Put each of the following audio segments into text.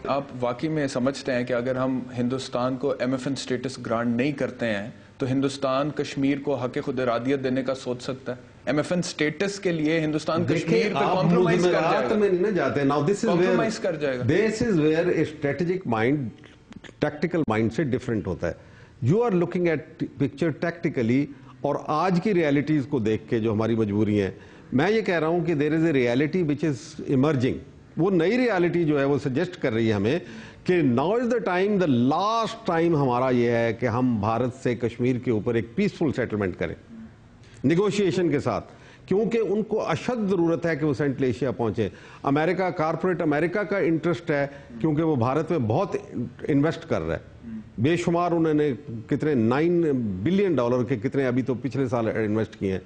آپ واقعی میں سمجھتے ہیں کہ اگر ہم ہندوستان کو M F N status grant نہیں کرتے ہیں تو ہندوستان کشمیر کو حق خود ارادیت دینے کا سوچ سکتا ہے؟ ایم ایف این اسٹیٹس کے لیے ہندوستان کشمیر پہ کمپرومائز کر جائے گا؟ میں نہیں جاتے. Now this is where a strategic mind, tactical mind سے different ہوتا ہے. You are looking at picture tactically, اور آج کی ریالٹیز کو دیکھ کے جو ہماری مجبوری ہیں، میں یہ کہہ رہا ہوں کہ there is a reality which is emerging. وہ نئی ریالٹی جو ہے وہ سجیسٹ کر رہی ہے ہمیں کہ now is the time, the last time ہمارا یہ ہے کہ ہم بھارت سے کشمیر کے اوپر ایک پیسفل سیٹلمنٹ کریں نیگوشیشن کے ساتھ، کیونکہ ان کو اشد ضرورت ہے کہ وہ سینٹرل ایشیا پہنچے. امریکہ، کارپوریٹ امریکہ کا انٹرسٹ ہے کیونکہ وہ بھارت میں بہت انویسٹ کر رہا ہے، بے شمار انہوں نے کتنے $9 بلین کے کتنے ابھی تو پچھلے سال انویسٹ کیے ہیں.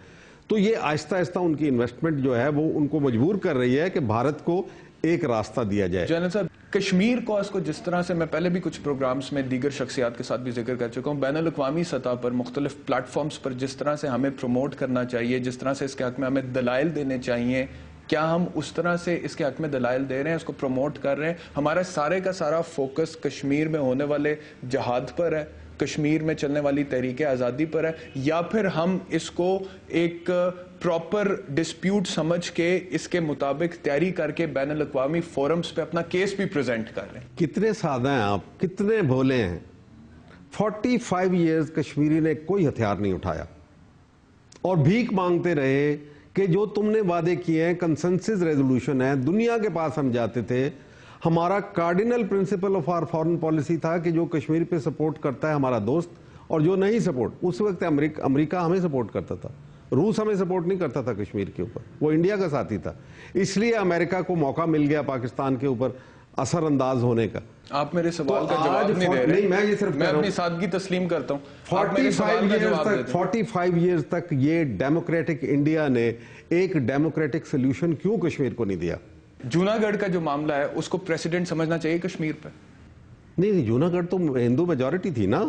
تو یہ آہستہ آہستہ ان کی انویسٹمنٹ جو ہے وہ ان کو مجبور کر رہی ہے کہ بھارت کو ایک راستہ دیا جائے. جنرل صاحب، کشمیر کو جس طرح سے میں پہلے بھی کچھ پروگرامز میں دیگر شخصیات کے ساتھ بھی ذکر کر چکا ہوں، بین الاقوامی سطح پر مختلف پلیٹ فارمز پر جس طرح سے ہمیں پروموٹ کرنا چاہیے، جس طرح سے اس کے حق میں ہمیں دلائل دینے چاہیے، کیا ہم اس طرح سے اس کے حق میں دلائل دے رہے ہیں، اس کو پروموٹ کر رہے ہیں؟ ہمارا سارے کا سارا فوکس کشمیر میں ہونے والے جہاد پر ہے، کشمیر میں چلنے والی تحریک آزادی پر ہے، یا پھر ہم اس کو ایک پراپر ڈسپیوٹ سمجھ کے اس کے مطابق تیاری کر کے بین الاقوامی فورمز پہ اپنا کیس بھی پریزنٹ کر رہے ہیں؟ کتنے سادہ ہیں آپ، کتنے بھولے ہیں. 45 ایئرز کشمیری نے کوئی ہتھیار نہیں اٹھایا اور بھیک مانگتے رہے کہ جو تم نے وعدے کیے ہیں، کنسنسس ریزولوشن ہے، دنیا کے پاس ہم جاتے تھے. ہمارا cardinal principle of our foreign policy تھا کہ جو کشمیر پہ سپورٹ کرتا ہے ہمارا دوست، اور جو نہیں سپورٹ، اس وقت امریکہ ہمیں سپورٹ کرتا تھا، روس ہمیں سپورٹ نہیں کرتا تھا کشمیر کے اوپر، وہ انڈیا کا ساتھی تھا. اس لیے امریکہ کو موقع مل گیا پاکستان کے اوپر اثر انداز ہونے کا. آپ میرے سوال کا جواب نہیں دے رہے. میں یہ صرف میں اپنی سادگی تسلیم کرتا ہوں. 45 ایئرز تک یہ ڈیموکریٹک انڈیا نے ایک ڈیموکریٹک سولوشن کیوں کشمیر کو نہیں دیا؟ جوناگڑھ کا جو معاملہ ہے اس کو پریسیڈنٹ سمجھنا چاہیے کشمیر پہ؟ نہیں، جوناگڑھ تو ہندو میجورٹی تھی نا،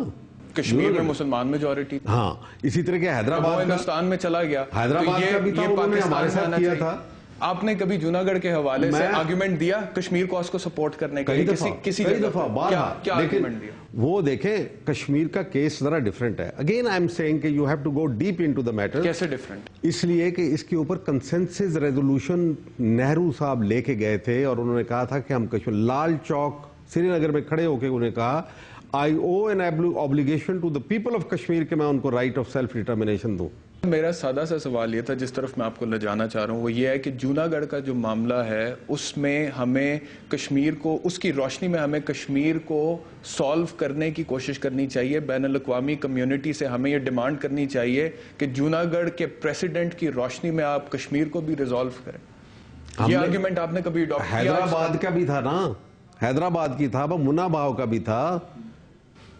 کشمیر میں مسلمان میجورٹی تھی. ہاں، اسی طرح کے حیدرآباد ہندوستان میں چلا گیا، حیدرآباد کا بھی تھا، انہوں نے ہمارے ساتھ کیا تھا. آپ نے کبھی جوناگڑھ کے حوالے سے آرگیومنٹ دیا کشمیر کو اس کو سپورٹ کرنے کا؟ کئی دفعہ کیا آرگیومنٹ دیا؟ وہ دیکھیں، کشمیر کا کیس ذرا ڈیفرنٹ ہے. اگین آئی ایم سیئنگ کہ you have to go deep into the matter. کیسے ڈیفرنٹ؟ اس لیے کہ اس کے اوپر کنسنسس ریزولوشن نہرو صاحب لے کے گئے تھے اور انہوں نے کہا تھا کہ ہم کشمیر، لال چوک سری نگر میں کھڑے ہو کے انہوں نے کہا I owe an obligation to the people of Kashmir کہ میں ان کو رائٹ آف سیلف ڈٹرمنیشن دوں. میرا سادہ سا سوال یہ تھا جس طرف میں آپ کو لے جانا چاہ رہا ہوں، وہ یہ ہے کہ جوناگڑھ کا جو معاملہ ہے اس میں ہمیں کشمیر کو، اس کی روشنی میں ہمیں کشمیر کو سالو کرنے کی کوشش کرنی چاہیے. بین الاقوامی کمیونٹی سے ہمیں یہ ڈیمانڈ کرنی چاہیے کہ جوناگڑھ کے پریسیڈنٹ کی روشنی میں آپ کشمیر کو بھی ریزالو کریں. یہ آرگیومنٹ آپ نے کبھی اڈاپٹ کیا؟ حیدرآباد کا بھی تھا نا، حیدرآباد کی تھا، منا بھاؤ کا بھی تھا.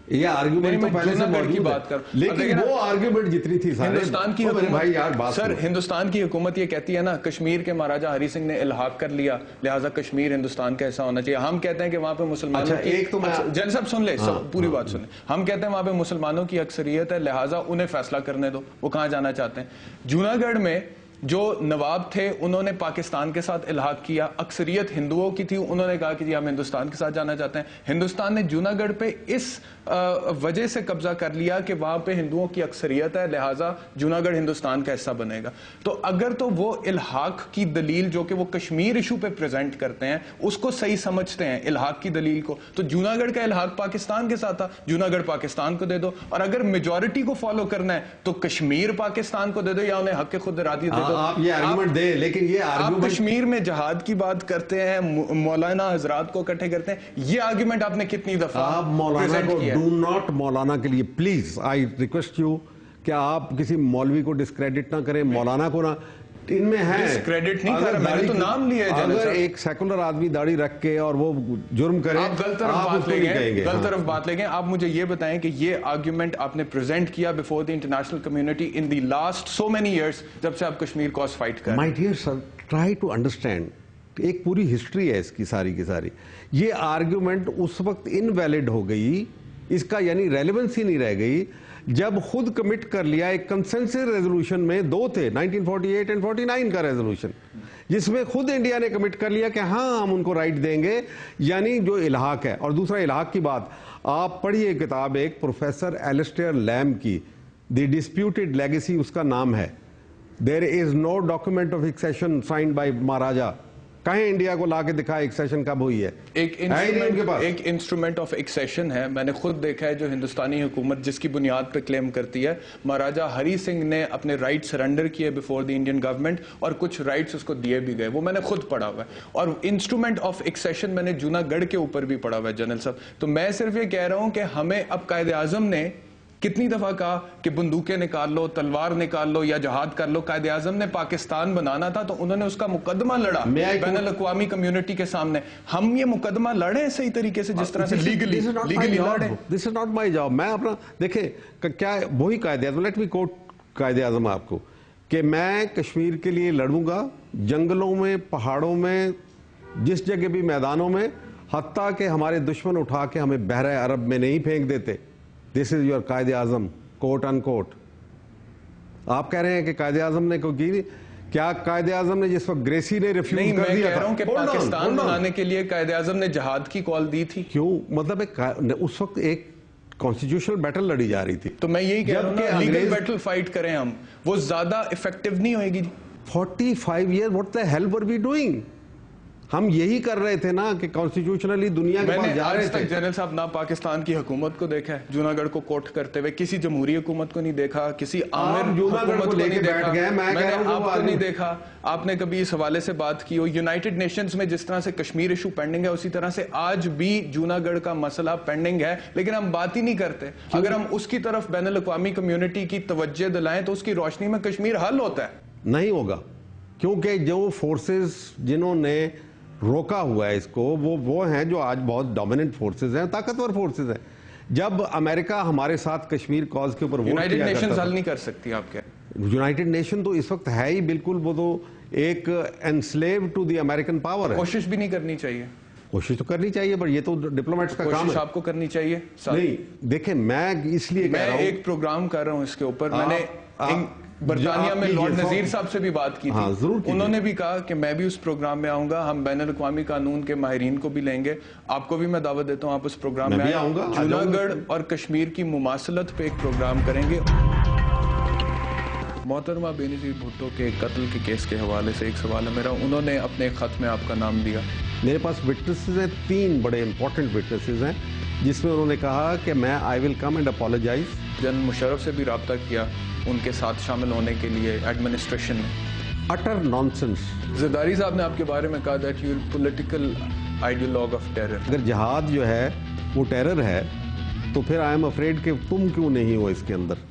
یہ آرگیومنٹ تو پہلے سے موجود ہے، لیکن وہ آرگیومنٹ جتنی تھی ہندوستان کی حکومت، سر ہندوستان کی حکومت یہ کہتی ہے نا کشمیر کے مہاراجہ ہری سنگھ نے الحاق کر لیا لہٰذا کشمیر ہندوستان کا ایسا ہونا چاہیے. ہم کہتے ہیں کہ وہاں پہ مسلمانوں کی، جن سب سن لیں، پوری بات سن لیں. ہم کہتے ہیں وہاں پہ مسلمانوں کی اکثریت ہے لہٰذا انہیں فیصلہ کرنے دو وہ کہاں جانا چاہتے ہیں. جوناگڑھ میں جو نواب تھے انہوں نے پاکستان کے ساتھ الحاق کیا، اکثریت ہندوؤں کی تھی، انہوں نے کہا کہ جی ہم ہندوستان کے ساتھ جانا چاہتے ہیں. ہندوستان نے جوناگڑھ پہ اس وجہ سے قبضہ کر لیا کہ وہاں پہ ہندوؤں کی اکثریت ہے لہٰذا جوناگڑھ ہندوستان کا حصہ بنے گا. تو اگر تو وہ الحاق کی دلیل جو کہ وہ کشمیر ایشو پہ پریزنٹ کرتے ہیں اس کو صحیح سمجھتے ہیں، الحاق کی دلیل کو، تو جوناگڑھ کا الحاق پاکستان کے ساتھ تھا، جوناگڑھ پاکستان کو دے دو. اور اگر میجورٹی کو فالو کرنا ہے تو کشمیر پاکستان کو دے دو یا انہیں حق خود ارادیت دے دو. آپ یہ آرگیومنٹ دیں، لیکن یہ آپ کشمیر میں جہاد کی بات کرتے ہیں، مولانا حضرات کو اکٹھے کرتے ہیں، یہ آرگیومنٹ آپ نے کتنی دفعہ آپ مولانا کو ڈو ناٹ، مولانا کے لیے پلیز آئی ریکویسٹ یو کہ آپ کسی مولوی کو ڈسکریڈٹ نہ کریں، مولانا کو نہ، ان میں ہے ڈسکریڈٹ نہیں کر رہا، میں نے تو نام لیا ہے. اگر ایک سیکولر آدمی داڑھی رکھ کے اور وہ جرم کرے، آپ غلط طرف بات لے گئے، غلط طرف بات لے گئے. آپ مجھے یہ بتائیں کہ یہ آرگیومنٹ آپ نے پریزنٹ کیا before the international community in the last so many years جب سے آپ کشمیر کو فائٹ کر رہے ہیں؟ My dear sir, try to understand, ایک پوری ہسٹری ہے اس کی ساری کی ساری. یہ آرگیومنٹ اس وقت انویلڈ ہو گئی، اس کا یعنی ریلیونس ہی نہیں رہ گئی جب خود کمٹ کر لیا ایک کنسنسس ریزولوشن میں 2 تھے 1948 اور 49 کا ریزولوشن جس میں خود انڈیا نے کمٹ کر لیا کہ ہاں ہم ان کو رائٹ دیں گے, یعنی جو الحاق ہے. اور دوسرا الحاق کی بات آپ پڑھیے کتاب ایک پروفیسر ایلسٹیئر لیمب کی, دی ڈسپیوٹیڈ لیگیسی اس کا نام ہے. There is no document of accession signed by Maharaja. کہیں انڈیا کو لا کے دکھا ایکسیشن کب ہوئی ہے؟ ایک انسٹرومنٹ آف ایکسیشن ہے, میں نے خود دیکھا ہے, جو ہندوستانی حکومت جس کی بنیاد پہ کلیم کرتی ہے. مہاراجا ہری سنگھ نے اپنے رائٹ سرنڈر کیے بیفور دی انڈین گورنمنٹ, اور کچھ رائٹس اس کو دیے بھی گئے, وہ میں نے خود پڑھا ہوا ہے. اور انسٹرومنٹ آف ایکسیشن میں نے جونا گڑھ کے اوپر بھی پڑھا ہوا ہے جنرل صاحب. تو میں صرف یہ کہہ رہا ہوں کہ ہمیں اب قائد اعظم نے کتنی دفعہ کہا کہ بندوقیں نکال لو, تلوار نکال لو یا جہاد کر لو. قائد اعظم نے پاکستان بنانا تھا تو انہوں نے اس کا مقدمہ لڑا بین الاقوامی کمیونٹی کے سامنے. ہم یہ مقدمہ لڑیں صحیح طریقے سے جس طرح سے لیگلی لڑیں. دس از ناٹ مائی جاب. میں اپنا دیکھیں کیا وہی قائد اعظم, لیٹ می کوٹ قائد اعظم آپ کو, کہ میں کشمیر کے لیے لڑوں گا جنگلوں میں, پہاڑوں میں, جس جگہ بھی میدانوں میں, حتیٰ کہ ہمارے دشمن اٹھا کے ہمیں بحر عرب میں نہیں پھینک دیتے. دس از یور قائد اعظم کوٹ ان کوٹ. آپ کہہ رہے ہیں کہ قائد اعظم نے کی, کیا قائد اعظم نے جس وقت گریسی نے ریفیوز کر دیا تھا؟ میں کہہ رہا ہوں کہ پاکستان بنانے کے لیے قائد اعظم نے جہاد کی کال دی تھی. کیوں؟ مطلب اس وقت ایک کانسٹیٹیوشنل بیٹل لڑی جا رہی تھی. تو میں یہی کہہ رہا ہوں نا, لیگل بیٹل فائٹ کریں ہم, وہ زیادہ افیکٹو نہیں ہوئے گی. 45 years what the hell were we doing? ہم یہی کر رہے تھے نا کہ کانسٹیٹیوشنلی دنیا کے پاس جا رہے تھے. جنرل صاحب نہ پاکستان کی حکومت کو دیکھا ہے جونا گڑھ کو کوٹ کرتے ہوئے, کسی جمہوری حکومت کو نہیں دیکھا, کسی عامر حکومت کو نہیں دیکھا, میں نے آپ کو نہیں دیکھا. آپ نے کبھی اس حوالے سے بات کی ہو؟ یونائٹڈ نیشنز میں جس طرح سے کشمیر ایشو پینڈنگ ہے, اسی طرح سے آج بھی جونا گڑھ کا مسئلہ پینڈنگ ہے, لیکن ہم بات ہی نہیں کرتے. اگر ہم اس کی طرف بین الاقوامی کمیونٹی کی توجہ دلائیں تو اس کی روشنی میں کشمیر حل ہوتا ہے. نہیں ہوگا, کیونکہ جو فورسز جنہوں نے روکا ہوا ہے اس کو, وہ ہیں جو آج بہت ڈومیننٹ فورسز ہیں, طاقتور فورسز ہیں. جب امریکہ ہمارے ساتھ کشمیر کاز کے اوپر ووٹ کیا یونائٹڈ نیشنز حل نہیں کر سکتی. آپ کیا یونائٹڈ نیشن تو اس وقت ہے ہی بالکل, وہ تو ایک انسلیو ٹو دی امریکن پاور ہے. کوشش بھی نہیں کرنی چاہیے. کوشش تو کرنی چاہیے, پر یہ تو ڈپلومیٹس کا کام ہے. کوشش آپ کو کرنی چاہیے. نہیں دیکھیں, میں اس لیے کہہ رہا ہوں, میں ایک پروگرام کر رہا ہوں اس کے اوپر. میں نے برطانیہ میں لارڈ نذیر صاحب سے بھی بات کی تھی, انہوں نے بھی کہا کہ میں بھی اس پروگرام میں آؤں گا, ہم بین الاقوامی قانون کے ماہرین کو بھی لیں گے. آپ کو بھی میں دعوت دیتا ہوں, آپ اس پروگرام میں آئیں. جونا گڑھ اور کشمیر کی مماثلت پہ ایک پروگرام کریں گے. محترمہ بے نظیر بھٹو کے قتل کے کیس کے حوالے سے ایک سوال ہے میرا. انہوں نے اپنے ایک خط میں آپ کا نام دیا. میرے پاس وٹنسز ہیں, 3 بڑے امپورٹنٹ وٹنسز ہیں, جس میں انہوں نے کہا کہ میں I will come and apologise. General Musharraf سے بھی رابطہ کیا ان کے ساتھ شامل ہونے کے لیے ایڈمنسٹریشن نے. اٹر نانسنس. زرداری صاحب نے آپ کے بارے میں کہا that you are political ideologue of terror. اگر جہاد جو ہے وہ ٹیرر ہے تو پھر آئی ایم افریڈ کہ تم کیوں نہیں ہو اس کے اندر.